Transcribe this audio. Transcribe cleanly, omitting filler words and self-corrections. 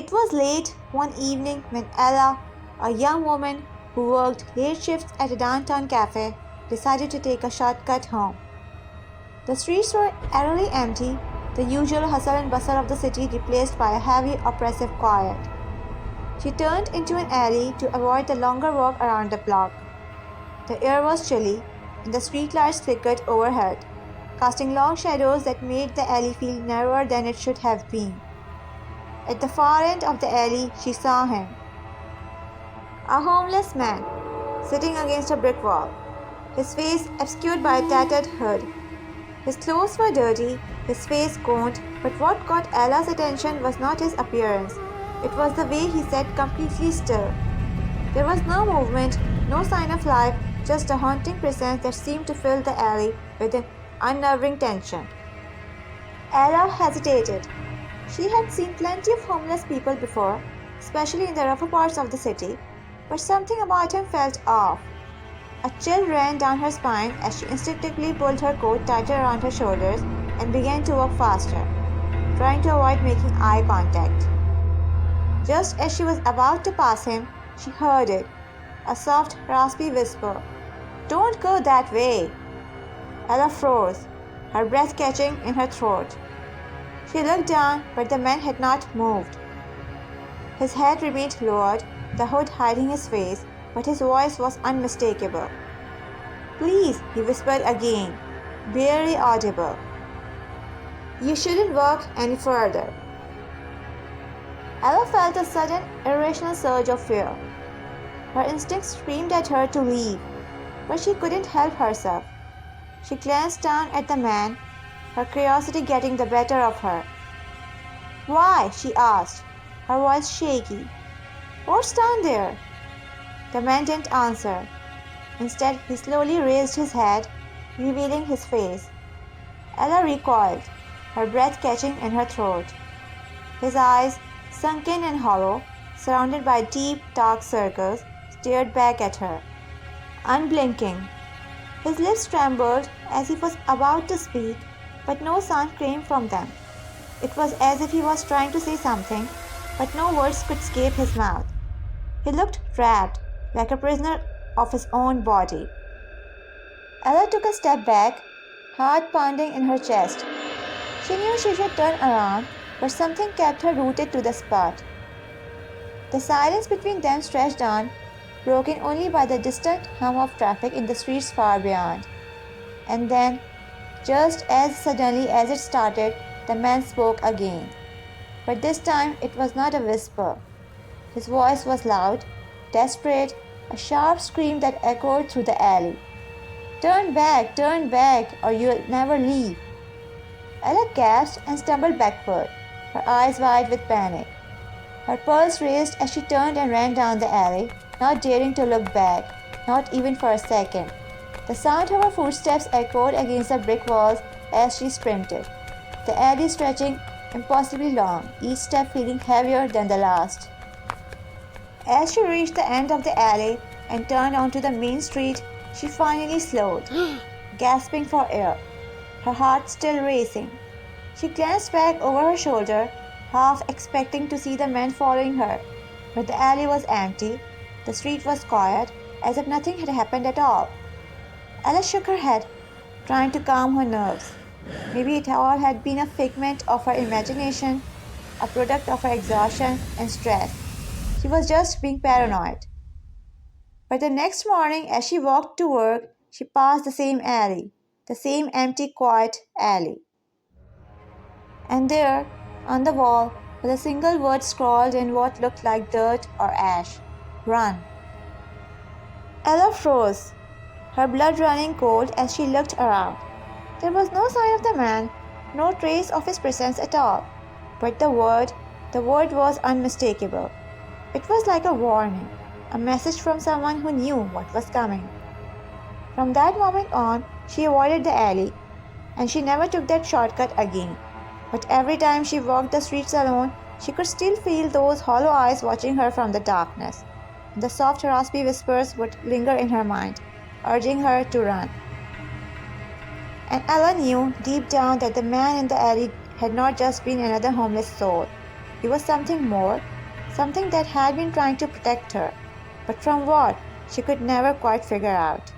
It was late one evening when Ella, a young woman who worked late shifts at a downtown cafe, decided to take a shortcut home. The streets were eerily empty, the usual hustle and bustle of the city replaced by a heavy, oppressive quiet. She turned into an alley to avoid the longer walk around the block. The air was chilly, and the streetlights flickered overhead, casting long shadows that made the alley feel narrower than it should have been. At the far end of the alley, she saw him. A homeless man, sitting against a brick wall, his face obscured by a tattered hood. His clothes were dirty, his face gaunt, but what got Ella's attention was not his appearance. It was the way he sat completely still. There was no movement, no sign of life, just a haunting presence that seemed to fill the alley with an unnerving tension. Ella hesitated. She had seen plenty of homeless people before, especially in the rougher parts of the city, but something about him felt off. A chill ran down her spine as she instinctively pulled her coat tighter around her shoulders and began to walk faster, trying to avoid making eye contact. Just as she was about to pass him, she heard it, a soft, raspy whisper. "Don't go that way!" Ella froze, her breath catching in her throat. She looked down, but the man had not moved. His head remained lowered, the hood hiding his face, but his voice was unmistakable. "Please," he whispered again, barely audible. "You shouldn't walk any further." Ella felt a sudden, irrational surge of fear. Her instincts screamed at her to leave, but she couldn't help herself. She glanced down at the man, her curiosity getting the better of her. "Why?" she asked, her voice shaky. "What's down there?" The man didn't answer. Instead, he slowly raised his head, revealing his face. Ella recoiled, her breath catching in her throat. His eyes, sunken and hollow, surrounded by deep, dark circles, stared back at her, unblinking. His lips trembled as he was about to speak, but no sound came from them. It was as if he was trying to say something, but no words could escape his mouth. He looked trapped, like a prisoner of his own body. Ella took a step back, heart pounding in her chest. She knew she should turn around, but something kept her rooted to the spot. The silence between them stretched on, broken only by the distant hum of traffic in the streets far beyond. And then, just as suddenly as it started, the man spoke again. But this time it was not a whisper. His voice was loud, desperate, a sharp scream that echoed through the alley. Turn back, or you'll never leave." Ella gasped and stumbled backward, her eyes wide with panic. Her pulse raced as she turned and ran down the alley, not daring to look back, not even for a second. The sound of her footsteps echoed against the brick walls as she sprinted, the alley stretching impossibly long, each step feeling heavier than the last. As she reached the end of the alley and turned onto the main street, she finally slowed, gasping for air, her heart still racing. She glanced back over her shoulder, half expecting to see the man following her, but the alley was empty, the street was quiet, as if nothing had happened at all. Ella shook her head, trying to calm her nerves. Maybe it all had been a figment of her imagination, a product of her exhaustion and stress. She was just being paranoid. But the next morning, as she walked to work, she passed the same alley, the same empty, quiet alley. And there, on the wall, was a single word scrawled in what looked like dirt or ash: "Run." Ella froze, her blood running cold as she looked around. There was no sign of the man, no trace of his presence at all. But the word was unmistakable. It was like a warning, a message from someone who knew what was coming. From that moment on, she avoided the alley, and she never took that shortcut again. But every time she walked the streets alone, she could still feel those hollow eyes watching her from the darkness. The soft, raspy whispers would linger in her mind, urging her to run. And Ella knew deep down that the man in the alley had not just been another homeless soul. He was something more, something that had been trying to protect her, but from what she could never quite figure out.